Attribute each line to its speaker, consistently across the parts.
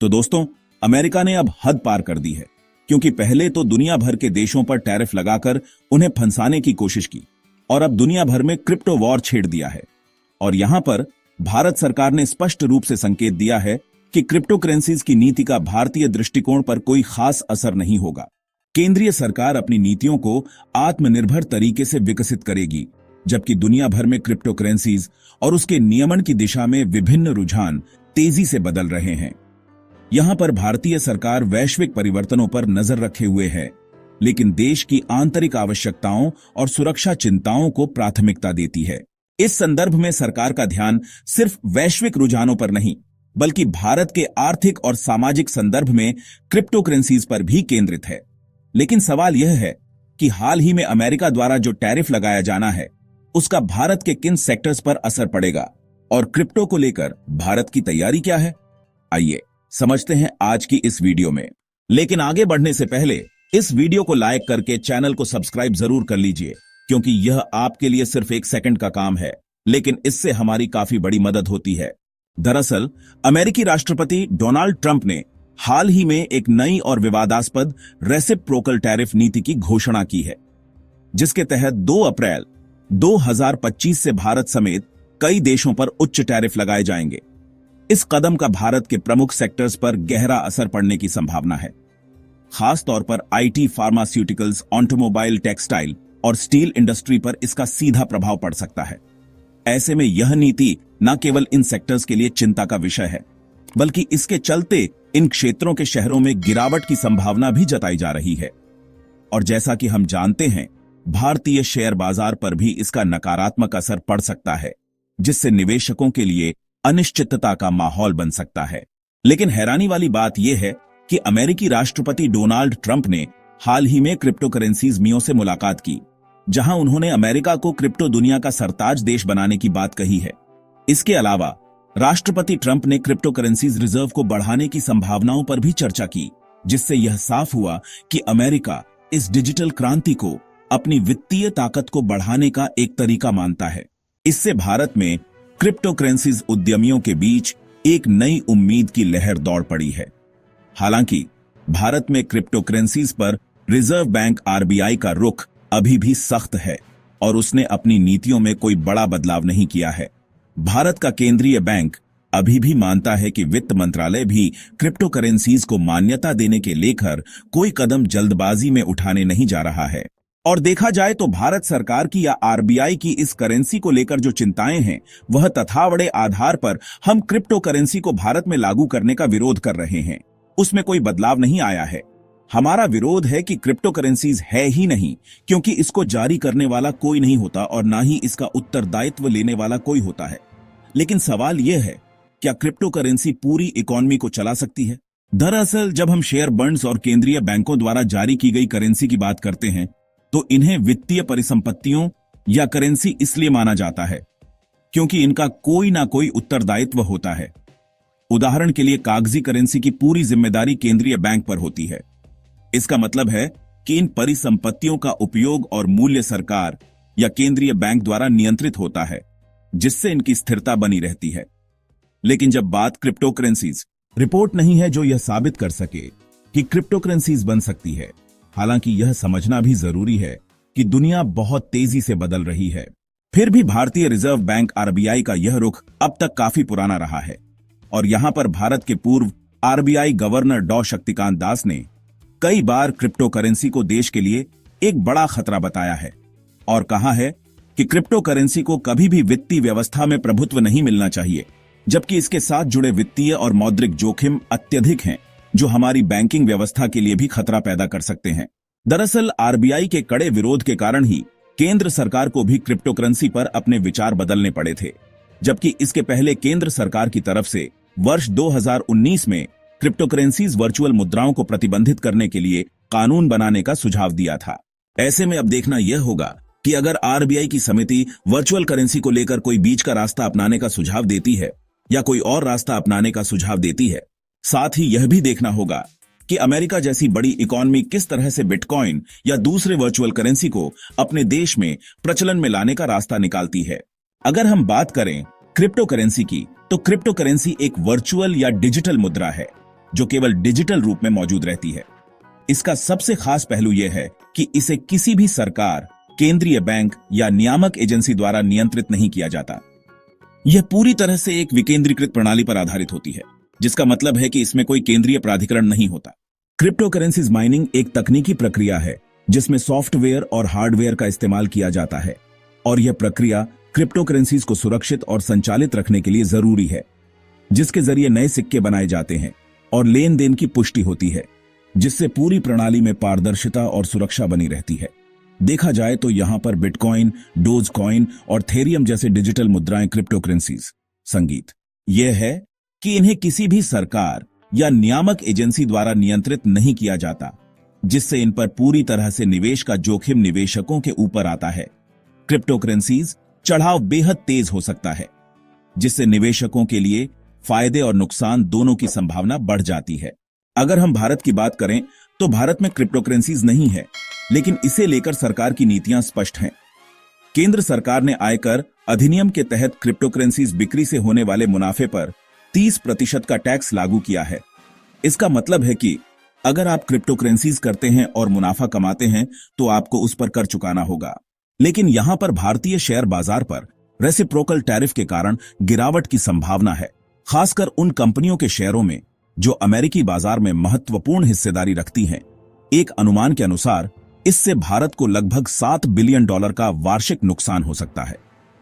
Speaker 1: तो दोस्तों, अमेरिका ने अब हद पार कर दी है, क्योंकि पहले तो दुनिया भर के देशों पर टैरिफ लगाकर उन्हें फंसाने की कोशिश की और अब दुनिया भर में क्रिप्टो वॉर छेड़ दिया है। और यहां पर भारत सरकार ने स्पष्ट रूप से संकेत दिया है कि क्रिप्टो करेंसीज की नीति का भारतीय दृष्टिकोण पर कोई खास असर नहीं होगा। केंद्रीय सरकार अपनी नीतियों को आत्मनिर्भर तरीके से विकसित करेगी, जबकि दुनिया भर में क्रिप्टो करेंसीज और उसके नियमन की दिशा में विभिन्न रुझान तेजी से बदल रहे हैं। यहां पर भारतीय सरकार वैश्विक परिवर्तनों पर नजर रखे हुए है, लेकिन देश की आंतरिक आवश्यकताओं और सुरक्षा चिंताओं को प्राथमिकता देती है। इस संदर्भ में सरकार का ध्यान सिर्फ वैश्विक रुझानों पर नहीं, बल्कि भारत के आर्थिक और सामाजिक संदर्भ में क्रिप्टो करेंसीज पर भी केंद्रित है। लेकिन सवाल यह है कि हाल ही में अमेरिका द्वारा जो टैरिफ लगाया जाना है, उसका भारत के किन सेक्टर्स पर असर पड़ेगा और क्रिप्टो को लेकर भारत की तैयारी क्या है, आइए समझते हैं आज की इस वीडियो में। लेकिन आगे बढ़ने से पहले इस वीडियो को लाइक करके चैनल को सब्सक्राइब जरूर कर लीजिए, क्योंकि यह आपके लिए सिर्फ 1 सेकंड का काम है, लेकिन इससे हमारी काफी बड़ी मदद होती है। दरअसल अमेरिकी राष्ट्रपति डोनाल्ड ट्रंप ने हाल ही में एक नई और विवादास्पद रेसिप्रोकल टैरिफ नीति की घोषणा की है, जिसके तहत 2 अप्रैल 2025 से भारत समेत कई देशों पर उच्च टैरिफ लगाए जाएंगे। इस कदम का भारत के प्रमुख सेक्टर्स पर गहरा असर पड़ने की संभावना है। खास तौर पर आईटी, फार्मास्यूटिकल्स, ऑटोमोबाइल, टेक्सटाइल और स्टील इंडस्ट्री पर इसका सीधा प्रभाव पड़ सकता है। ऐसे में यह नीति न केवल इन सेक्टर्स के लिए चिंता का विषय है, बल्कि इसके चलते इन क्षेत्रों के शहरों में गिरावट की संभावना भी जताई जा रही है। और जैसा कि हम जानते हैं, भारतीय शेयर बाजार पर भी इसका नकारात्मक असर पड़ सकता है, जिससे निवेशकों के लिए अनिश्चितता का माहौल बन सकता है। लेकिन हैरानी वाली बात यह है कि अमेरिकी राष्ट्रपति डोनाल्ड ट्रंप ने हाल ही में क्रिप्टो करेंसीज मियों से मुलाकात की, जहां उन्होंने अमेरिका को क्रिप्टो दुनिया का सरताज देश बनाने की बात कही है। इसके अलावा राष्ट्रपति ट्रंप ने क्रिप्टो करेंसीज रिजर्व को बढ़ाने की संभावनाओं पर भी चर्चा की, जिससे यह साफ हुआ कि अमेरिका इस डिजिटल क्रांति को अपनी वित्तीय ताकत को बढ़ाने का एक तरीका मानता है। इससे भारत में क्रिप्टो करेंसीज उद्यमियों के बीच एक नई उम्मीद की लहर दौड़ पड़ी है। हालांकि भारत में क्रिप्टो करेंसीज पर रिजर्व बैंक आरबीआई का रुख अभी भी सख्त है और उसने अपनी नीतियों में कोई बड़ा बदलाव नहीं किया है। भारत का केंद्रीय बैंक अभी भी मानता है कि वित्त मंत्रालय भी क्रिप्टो करेंसीज को मान्यता देने के लेकर कोई कदम जल्दबाजी में उठाने नहीं जा रहा है। और देखा जाए तो भारत सरकार की या आरबीआई की इस करेंसी को लेकर जो चिंताएं हैं, वह तथावड़े आधार पर हम क्रिप्टो करेंसी को भारत में लागू करने का विरोध कर रहे हैं, उसमें कोई बदलाव नहीं आया है। हमारा विरोध है कि क्रिप्टो करेंसीज है ही नहीं, क्योंकि इसको जारी करने वाला कोई नहीं होता और ना ही इसका उत्तरदायित्व लेने वाला कोई होता है। लेकिन सवाल यह है, क्या क्रिप्टो करेंसी पूरी इकोनॉमी को चला सकती है? दरअसल जब हम शेयर बॉन्ड्स और केंद्रीय बैंकों द्वारा जारी की गई करेंसी की बात करते हैं, तो इन्हें वित्तीय परिसंपत्तियों या करेंसी इसलिए माना जाता है क्योंकि इनका कोई ना कोई उत्तरदायित्व होता है। उदाहरण के लिए कागजी करेंसी की पूरी जिम्मेदारी केंद्रीय बैंक पर होती है। इसका मतलब है कि इन परिसंपत्तियों का उपयोग और मूल्य सरकार या केंद्रीय बैंक द्वारा नियंत्रित होता है, जिससे इनकी स्थिरता बनी रहती है। लेकिन जब बात क्रिप्टो करेंसीज, रिपोर्ट नहीं है जो यह साबित कर सके कि क्रिप्टो करेंसीज बन सकती है। हालांकि यह समझना भी जरूरी है कि दुनिया बहुत तेजी से बदल रही है। फिर भी भारतीय रिजर्व बैंक आरबीआई का यह रुख अब तक काफी पुराना रहा है और यहां पर भारत के पूर्व आरबीआई गवर्नर डॉ शक्तिकांत दास ने कई बार क्रिप्टो करेंसी को देश के लिए एक बड़ा खतरा बताया है और कहा है कि क्रिप्टो करेंसी को कभी भी वित्तीय व्यवस्था में प्रभुत्व नहीं मिलना चाहिए, जबकि इसके साथ जुड़े वित्तीय और मौद्रिक जोखिम अत्यधिक हैं, जो हमारी बैंकिंग व्यवस्था के लिए भी खतरा पैदा कर सकते हैं। दरअसल आरबीआई के कड़े विरोध के कारण ही केंद्र सरकार को भी क्रिप्टो करेंसी पर अपने विचार बदलने पड़े थे, जबकि इसके पहले केंद्र सरकार की तरफ से वर्ष 2019 में क्रिप्टो करेंसीज वर्चुअल मुद्राओं को प्रतिबंधित करने के लिए कानून बनाने का सुझाव दिया था। ऐसे में अब देखना यह होगा कि अगर आरबीआई की समिति वर्चुअल करेंसी को लेकर कोई बीच का रास्ता अपनाने का सुझाव देती है या कोई और रास्ता अपनाने का सुझाव देती है। साथ ही यह भी देखना होगा कि अमेरिका जैसी बड़ी इकोनॉमी किस तरह से बिटकॉइन या दूसरे वर्चुअल करेंसी को अपने देश में प्रचलन में लाने का रास्ता निकालती है। अगर हम बात करें क्रिप्टो करेंसी की, तो क्रिप्टो करेंसी एक वर्चुअल या डिजिटल मुद्रा है जो केवल डिजिटल रूप में मौजूद रहती है। इसका सबसे खास पहलू यह है कि इसे किसी भी सरकार, केंद्रीय बैंक या नियामक एजेंसी द्वारा नियंत्रित नहीं किया जाता। यह पूरी तरह से एक विकेंद्रीकृत प्रणाली पर आधारित होती है, जिसका मतलब है कि इसमें कोई केंद्रीय प्राधिकरण नहीं होता। क्रिप्टो करेंसीज माइनिंग एक तकनीकी प्रक्रिया है जिसमें सॉफ्टवेयर और हार्डवेयर का इस्तेमाल किया जाता है, और यह प्रक्रिया क्रिप्टो करेंसीज को सुरक्षित और संचालित रखने के लिए जरूरी है, जिसके जरिए नए सिक्के बनाए जाते हैं और लेन देन की पुष्टि होती है, जिससे पूरी प्रणाली में पारदर्शिता और सुरक्षा बनी रहती है। देखा जाए तो यहां पर बिटकॉइन, डोज कॉइन और थेरियम जैसे डिजिटल मुद्राएं क्रिप्टो करेंसीज संगीत यह है कि इन्हें किसी भी सरकार या नियामक एजेंसी द्वारा नियंत्रित नहीं किया जाता, जिससे इन पर पूरी तरह से निवेश का जोखिम निवेशकों के ऊपर आता है। क्रिप्टो करेंसीज चढ़ाव बेहद तेज हो सकता है, जिससे निवेशकों के लिए फायदे और नुकसान दोनों की संभावना बढ़ जाती है। अगर हम भारत की बात करें तो भारत में क्रिप्टो करेंसीज नहीं है, लेकिन इसे लेकर सरकार की नीतियां स्पष्ट हैं। केंद्र सरकार ने आयकर अधिनियम के तहत क्रिप्टो करेंसीज बिक्री से होने वाले मुनाफे पर 30% का टैक्स लागू किया है। इसका मतलब है कि अगर आप क्रिप्टो करेंसीज करते हैं और मुनाफा कमाते हैं तो आपको उस पर कर चुकाना होगा। लेकिन यहां पर भारतीय शेयर बाजार पर रेसिप्रोकल टैरिफ के कारण गिरावट की संभावना है, खासकर उन कंपनियों के शेयरों में जो अमेरिकी बाजार में महत्वपूर्ण हिस्सेदारी रखती हैं। एक अनुमान के अनुसार इससे भारत को लगभग $7 बिलियन का वार्षिक नुकसान हो सकता है,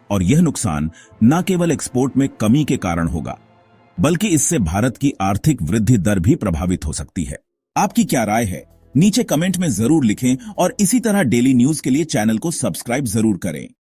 Speaker 1: और यह नुकसान न केवल एक्सपोर्ट में कमी के कारण होगा, बल्कि इससे भारत की आर्थिक वृद्धि दर भी प्रभावित हो सकती है। आपकी क्या राय है? नीचे कमेंट में जरूर लिखें और इसी तरह डेली न्यूज के लिए चैनल को सब्सक्राइब जरूर करें।